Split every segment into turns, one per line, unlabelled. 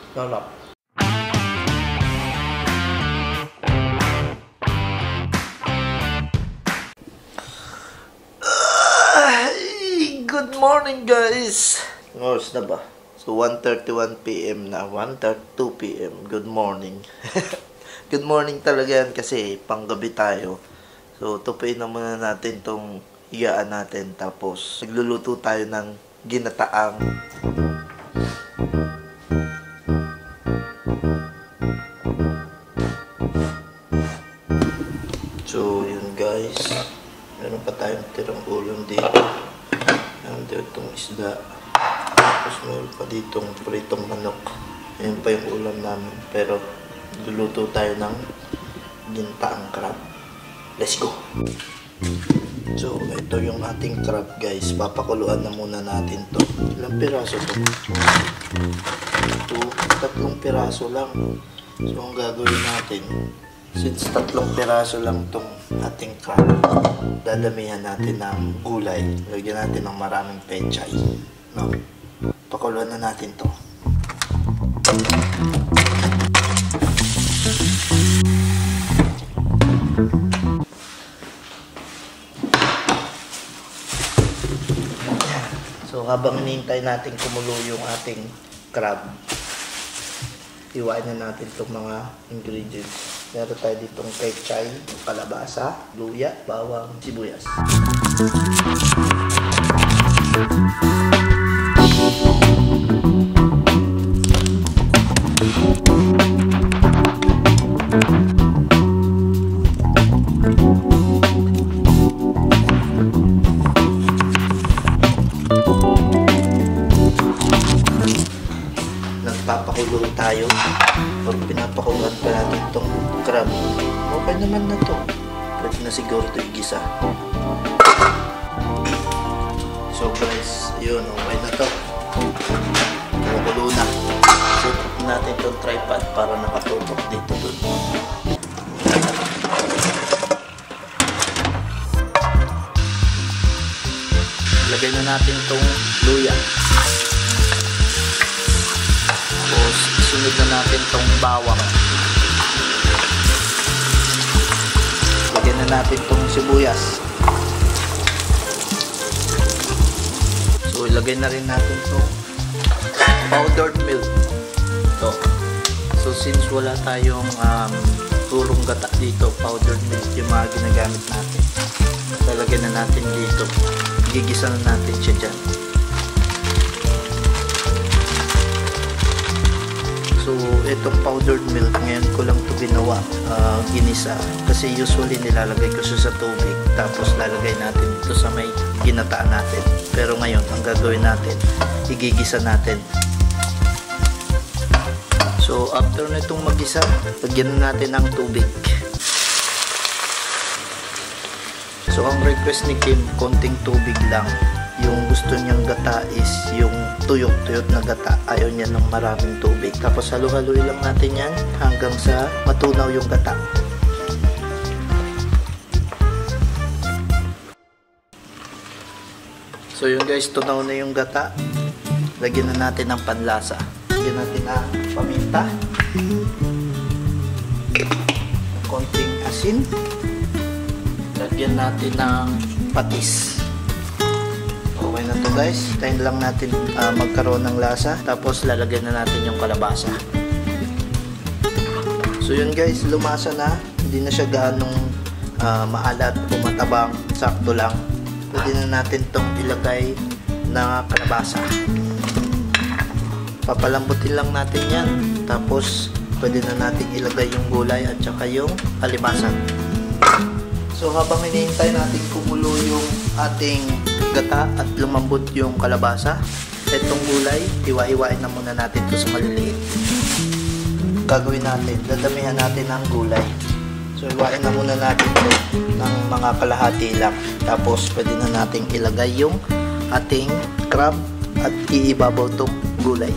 Sarap. Good morning, guys! Oras na ba? So, 1:31 PM na. 1:32 PM. Good morning. Good morning talaga yan kasi panggabi tayo. So, tupuin na muna natin tong higaan natin. Tapos, nagluluto tayo ng ginataang. So, yun guys. Meron pa tayong tirang ulam dito. Meron dito itong isda. Tapos meron pa ditong pritong manok. Ayun pa yung ulam namin. Pero, luluto tayo ng ginataang crab. Let's go! So, ito yung ating crab guys. Papakuluan na muna natin to. Ilang piraso to? Ito, 3 piraso lang. So, ang gagawin natin, since 3 piraso lang tong ating crab, dadamihan natin ng gulay. Lagyan natin ng maraming pechay. No? Pakuluan na natin to. So, habang hinihintay natin kumulo yung ating crab, iwain na natin itong mga ingredients. Meron tayo ditong pechay, kalabasa, luya, bawang, sibuyas. Nagpapakulo tayo or pinapakuluan pa natin itong crab. Okay naman na to. Pwede na siguro ito igisa. So guys, yun, okay na to. Kumukulo na. Set natin itong tripod para nakatutok dito dun. Lagay na natin itong luya. Tapos isunod na natin itong bawang. Lagyan na natin itong sibuyas. So ilagay na rin natin itong powdered milk. Ito. So since wala tayong turong gata dito, powdered milk yung mga ginagamit natin. Lalagyan na natin dito. Gigisa na natin siya dyan. So, itong powdered milk, ngayon ko lang ito ginawa, ginisa. Kasi usually nilalagay ko siya sa tubig. Tapos lalagay natin ito sa may ginataan natin. Pero ngayon, ang gagawin natin, igigisa natin. So, after na itong magisa, lagyan natin ng tubig. So, ang request ni Kim, konting tubig lang. Yung gusto niyang gata is yung tuyok-tuyok na gata. Ayaw niya ng maraming tubig. Tapos halu-haluin lang natin yan hanggang sa matunaw yung gata. So yun guys, tunaw na yung gata. Lagyan na natin ng panlasa. Lagyan natin ng paminta. Konting asin. Lagyan natin ng patis. Okay na to guys. Tayin lang natin magkaroon ng lasa. Tapos lalagyan na natin yung kalabasa. So yun guys, lumasa na. Hindi na siya ganong maalat o matabang. Sakto lang. Pwede na natin itong ilagay na kalabasa. Papalambutin lang natin yan. Tapos pwede na natin ilagay yung gulay at saka yung alimasan. So habang hinihintay natin kumulo yung ating gata at lumambot yung kalabasa, itong gulay, iwa-iwain na muna natin ito sa maliliit. Gagawin natin, dadamihan natin ng gulay. So iwain na muna natin ito ng mga kalahati lang. Tapos pwede na natin ilagay yung ating crab at iibabaw itong gulay.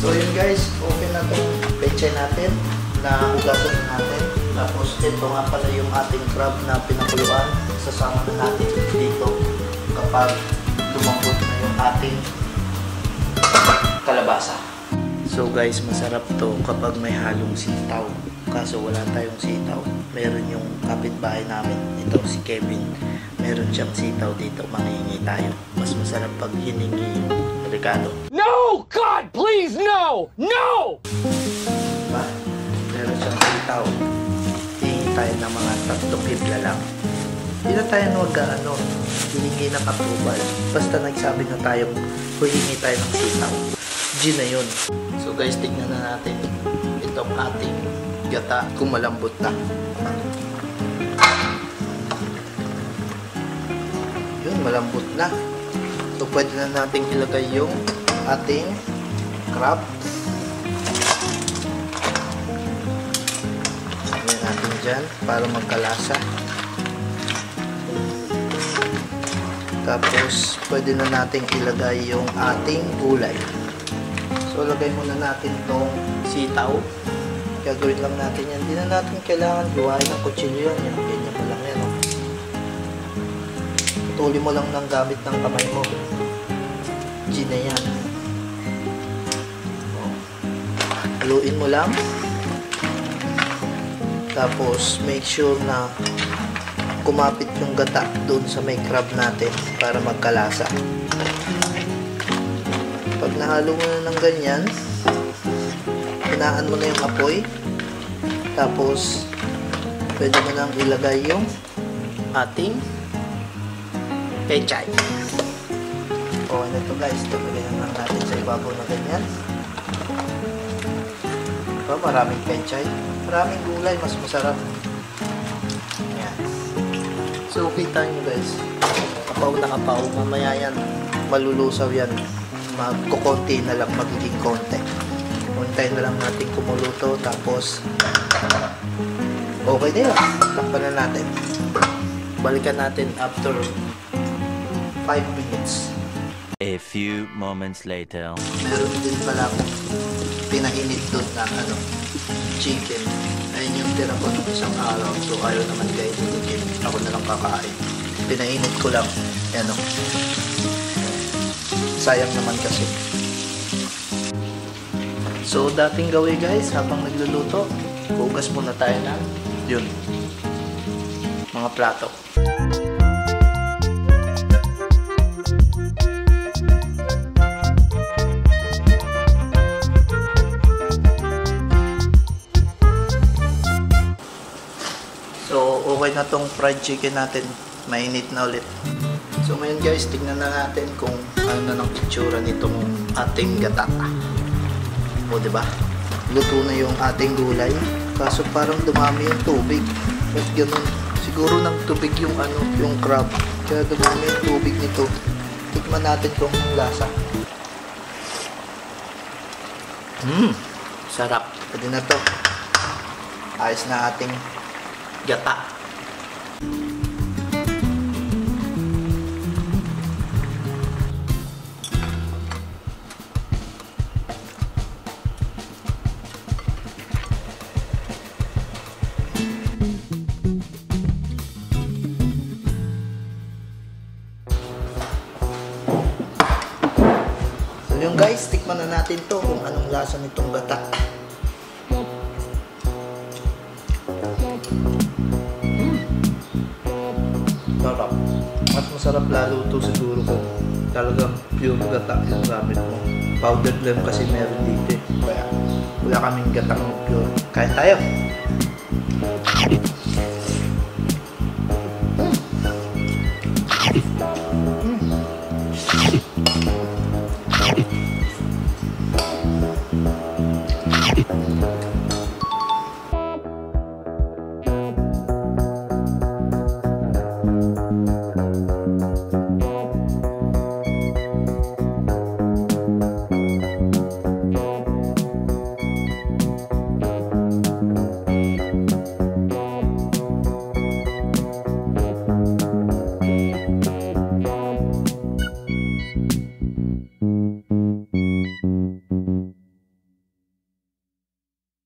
So yun guys, okay na itong pechay natin na hugasan natin. Tapos ito nga pala yung ating crab na pinakuluan. Sasama na natin dito kapag lumambot na yung ating kalabasa. So guys, masarap to kapag may halong sitaw. Kaso wala tayong sitaw. Meron yung kapitbahay namin, ito si Kevin. Meron siyang sitaw dito, manghihingi tayo. Mas masarap pag hiningi yung regalo.
No! God, please, no! No!
Diba? Meron siyang sitaw. Hihingi tayo ng mga 3 hibla lang. Hindi na tayo hihingi ng approval. Basta nagsabi na tayo, hihingi tayo ng sitaw. G na yun. So guys, tignan na natin itong ating gata kung malambot na. Yun, malambot na. So pwede na natin ilagay yung ating crab. Lagyan natin dyan para magkalasa. Tapos pwede na natin ilagay yung ating gulay. So, lagay muna natin itong sitaw. Gagawin lang natin yan. Hindi na natin kailangan gawain ng kutsilyo yan. Ganyan mo lang yan. Putuli mo lang ng gamit ng kamay mo. G na yan. Haluin mo lang. Tapos, make sure na kumapit yung gata doon sa may crab natin para magkalasa. Pag nahalo mo na ng ganyan, hinaan mo na yung apoy. Tapos, pwede mo nang ilagay yung ating pechay. Okay na ito guys. Lagyan lang natin sa ibabaw na ganyan. Diba? Maraming pechay. Maraming gulay. Mas masarap. Ayan. So, kita nyo guys. Kapaw na kapaw. Mamaya yan. Malulusaw yan. Magkukonti na lang, magiging konti. Untayin na lang natin kumuluto, tapos okay na yun. Takpan na natin. Balikan natin after 5 minutes.
A few moments later.
Meron din pala akong pinainit doon na chicken. Ayun yung tira ko ng isang araw. So ayaw naman kayo chicken. Ako na lang kakain. Pinainit ko lang. Ayan o. Sayang naman kasi. So, dating gawin guys, habang nagluluto, hugas muna tayo ng yun, mga plato. So, okay na tong fried chicken natin. Mainit na ulit. So ngayon guys, tignan na natin kung ano na ng itsura nitong ating gata. O diba? Luto na yung ating gulay. Kaso parang dumami yung tubig. Ba't ganun? Siguro ng tubig yung yung crab. Kaya dumami yung tubig nito. Tikman natin kung lasa. Sarap. Pwede na to. Ayos na ating gata. So yung guys, tikman na natin to kung anong lasa nitong gata. Sarap. Mas masarap lalo to siguro kung talagang pure gata yung gamit mo. Powdered lang kasi meron dito. Kaya wala kaming gatang pure. Kain tayo!